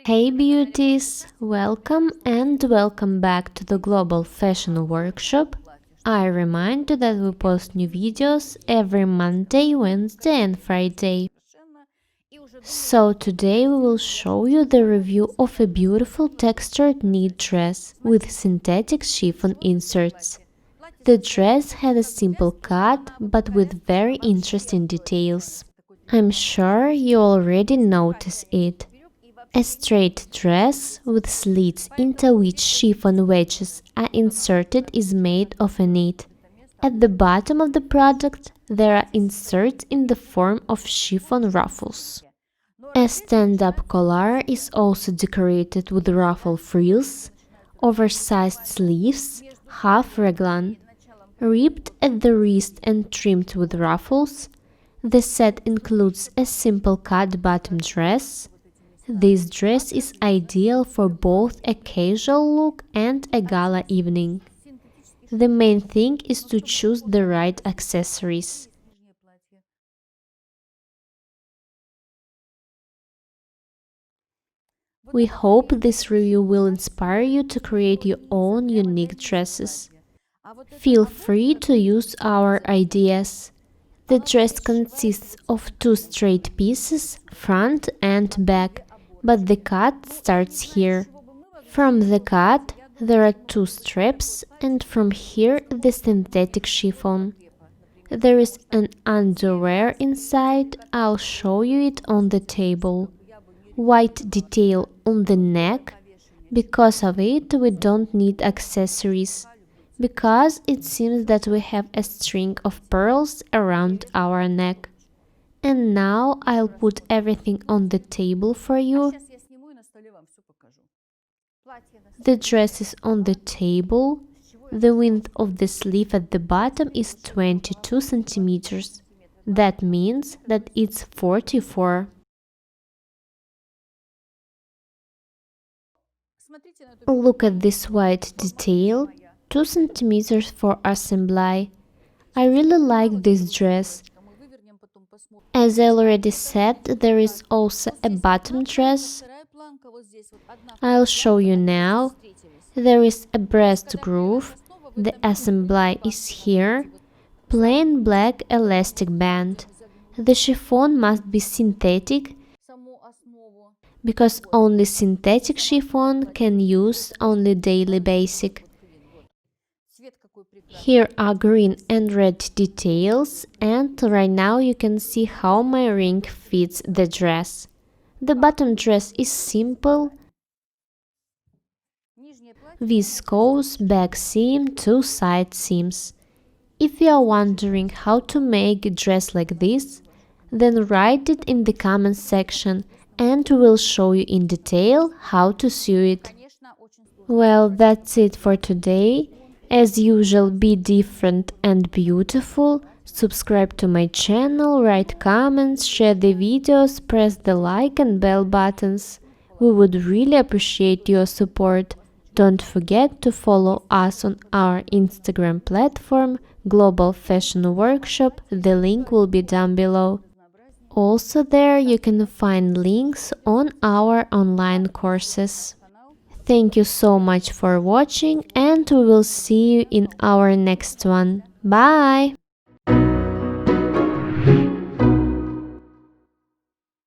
Hey beauties! Welcome back to the Global Fashion Workshop. I remind you that we post new videos every Monday, Wednesday and Friday. So today we will show you the review of a beautiful textured knit dress with synthetic chiffon inserts. The dress had a simple cut but with very interesting details. I'm sure you already noticed it. A straight dress with slits into which chiffon wedges are inserted is made of a knit. At the bottom of the product, there are inserts in the form of chiffon ruffles. A stand-up collar is also decorated with ruffle frills, oversized sleeves, half raglan, ribbed at the wrist and trimmed with ruffles. The set includes a simple cut bottom dress. This dress is ideal for both a casual look and a gala evening. The main thing is to choose the right accessories. We hope this review will inspire you to create your own unique dresses. Feel free to use our ideas. The dress consists of two straight pieces, front and back, but the cut starts here. From the cut, there are two straps, and from here the synthetic chiffon. There is an underwear inside, I'll show you it on the table. White detail on the neck. Because of it, we don't need accessories, because it seems that we have a string of pearls around our neck. And now I'll put everything on the table for you. The dress is on the table. The width of the sleeve at the bottom is 22 centimeters. That means that it's 44. Look at this white detail, 2 centimeters for assembly. I really like this dress. As I already said, there is also a bottom dress. I'll show you now. There is a breast groove, the assembly is here, plain black elastic band. The chiffon must be synthetic, because only synthetic chiffon can use only daily basic. Here are green and red details, and right now you can see how my ring fits the dress. The bottom dress is simple, viscose, back seam, two side seams. If you are wondering how to make a dress like this, then write it in the comment section and we'll show you in detail how to sew it. Well, that's it for today. As usual, be different and beautiful. Subscribe to my channel, write comments, share the videos, press the like and bell buttons. We would really appreciate your support. Don't forget to follow us on our Instagram platform, Global Fashion Workshop. The link will be down below. Also there you can find links on our online courses. Thank you so much for watching, and we will see you in our next one. Bye!